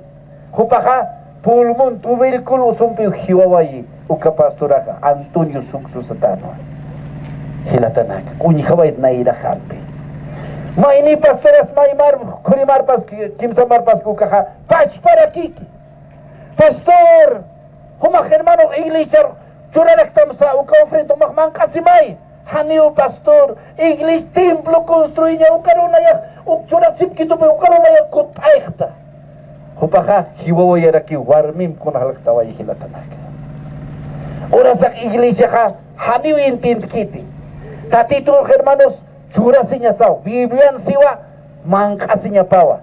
Hupaha pulmon tubérculo sumpi hiwawayi uka pastoraja Antonio Suksu Satano. Gilatanaka uñihawait naira hampe. Maini pastoras maimar kurimar pas kimsamar pas kukaha pach para kiki. Pastor huma hermano iglesia churarak tamsa uka ofrendo mahman kasimay. Haniu pastor, iglesia templo construinya ukarona ya ukchura sipkito pe ukarona ya kutaikta. Hupaha hiwawa yaraki warmim kun halaktawa Gilatanaka. Ora sak iglesia ha haniu intin kiti. Tatito hermanos chura sinya saw. Biblian siwa mangkasinya pawa.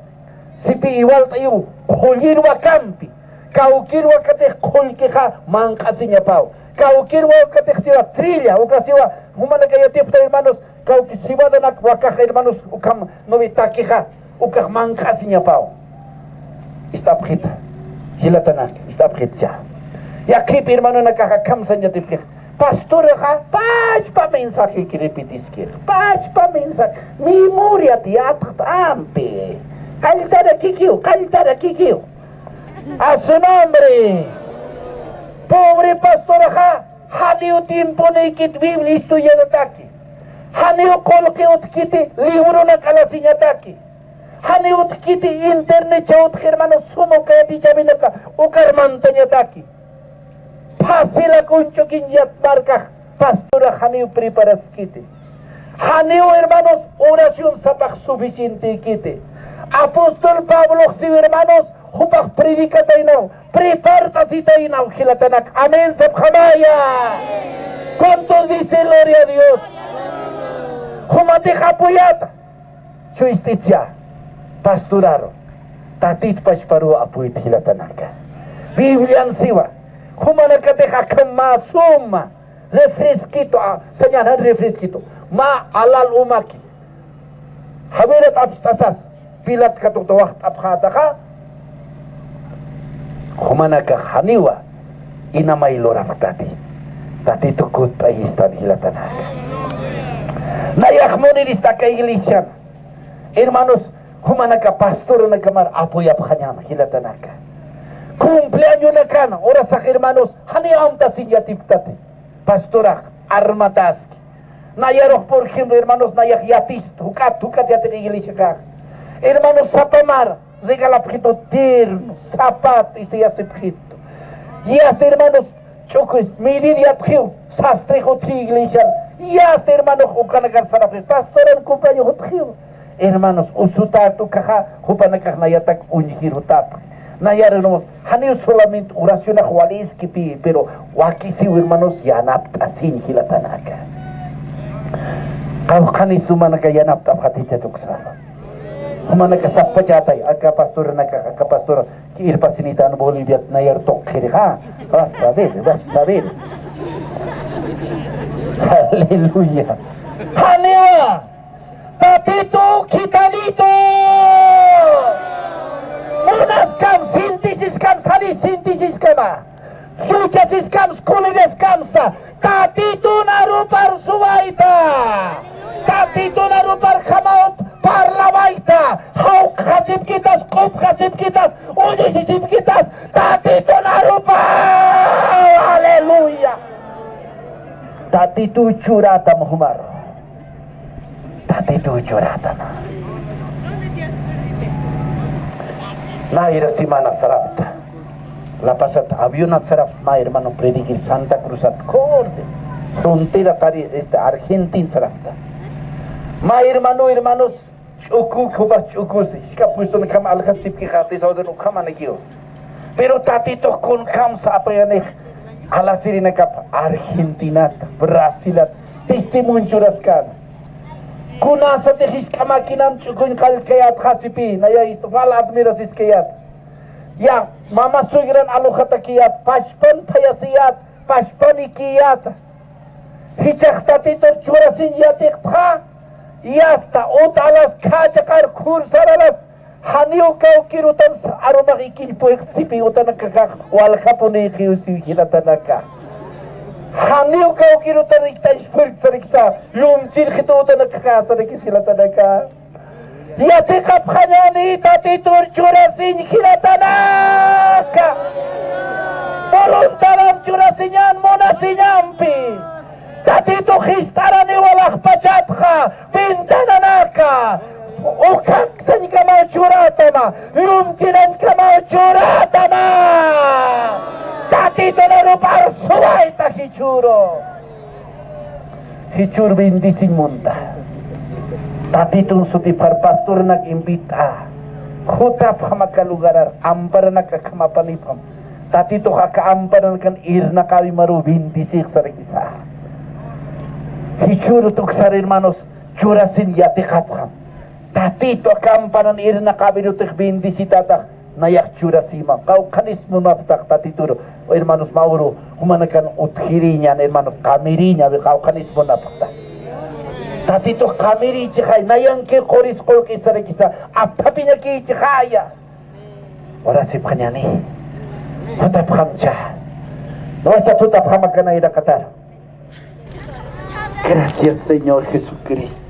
Sipi iwal tayo kolirwa kampi. Kaukirwa kate kolkeha mangkasinya pawa. Kaukirwa kate siwa trilla o kasiwa humana kaya tipta hermanos kaukisiwa danak wakah hermanos ukam novitakiha ukah mangkasinya pao. Istapkhita Gilatanaka istapkhitja. Yakip hermano nakakakam sanya tipkih. Pastor ha pach pa mensaje que repetiskir. Pach pa mensaje memoria teatro ampe. Kaltara kikiu. A su nombre. Pobre pastor ha haniu tiempo nekit Biblia estudiado taki. Haniu kolke utkiti libro na kalasinya taki. Haniu utkiti internet chaut hermano sumo kaya di jabinaka ukar mantanya taki. Pasila kuncho kinyat marka pastor haniu preparas kiti. Haniu hermanos oración sapak suficiente kiti. Apóstol Pablo si hermanos hupak predica tainao. Preparta si tainao Gilatanaka. Amén sabhamaya. ¿Cuántos dicen gloria a Dios? Humate japuyata. Chuistitia. Pasturaro. Tatit pashparu apuit Gilatanaka. Biblian siwa. Humanaka deja kamasuma. Refresquito. Señalan refresquito. Ma alal umaki. Habirat abstasas. Pilat katutawak abhataka. Humanaka haniwa inamay lorak tati tukut pahistan Gilatanaka. Nayakmoni lista ka iglesia. Hermanos, humanaka pastor na kamar apoy apkanyam Gilatanaka. Cumpleaños na kana, ora sa hermanos, haniam tasinyatip tate. Pastora armataski. Nayarok por ejemplo, hermanos, nayak yatist, hukat yate iglesia ka. Hermanos, sapamar. Regala pjito terno, zapato y se hace pjito. Y hasta hermanos, chocos, medidia pjito, sastrejo tri iglesia. Y hasta hermanos, ukanagar sarapje, pastor en cumpleaños pjito. Hermanos, usutatu caja, hupanakaj nayatak unjiro tap. Nayaremos, haneo solamente oración a Juárez que pide, pero wakisi hermanos, yanapta sin Gilatanaka. Kaukani sumanaka yanapta pjatita tuksara. humana ka sapajatay aka pastor ki irpasinitan Bolivia na yar tokkeri ha vas saber haleluya haleluya tatito kitanito munas kam sintesis kam sali sintesis kama chuchasis kam skulides kamsa tatito narupar suwaita tatito narupar kamau parlawaita hau khasib kitas kop khasib kitas uji sisib kitas tatito narupar haleluya tatito curatam humar tatito curatam nair simana sarapta la pasat avionat sarap nair mano predikir Santa Cruz at Corte frontera tari Argentina sarapta ma hermanos chuku kuba chukus iska puesto na kam al khasib ki khate saudan ukama ne kio pero tatito kun kam sa apa ya ne ala sirina kap Argentina Brasil testimonio churaskan kuna sa te hiska makinam chukun kal kayat khasipi na ya isto mal admiras iskayat ya mama sugiran alu khatakiyat pashpan payasiyat pashpan ikiyat hichak tatito churasin yatik tha yasta otalas kachakar kursaralas haniu kau kirutan aroma ikin poik sipi utan kakak wal kapone khiusi hilatanaka haniu kau kirutan ikta spirit sariksa lum cir khitu utan kakak sarikis hilatanaka yate kap khanyani tatitur churasin hilatanaka voluntaram churasinyan monasinyampi tatito histarani walah pachatha pintananaka ukak sani kama churatama lumchinan kama churatama tatito narupar suwaita hichur bindisin munta tatito suti par pastor nag-imbita hutap hamakalugarar ampar nakakamanipam tatito kakaamparan kan irna kami maru bindisik sarigisa hichur tuk sar hermanos churasin yate kapkam tatito kampanan irna kabirutik bindisitatak nayak churasima kau kanis maptak tatituro hermanos mauro humanakan uthirinya hermanos kamirinya kau kanis maptak tatito kamiri chikhay nayang ke koris kol kisare kisa aptapinya ki chikhaya ora sip kanyani hutap khamcha Nuestra tuta fama canayra catar. Gracias, Señor Jesucristo.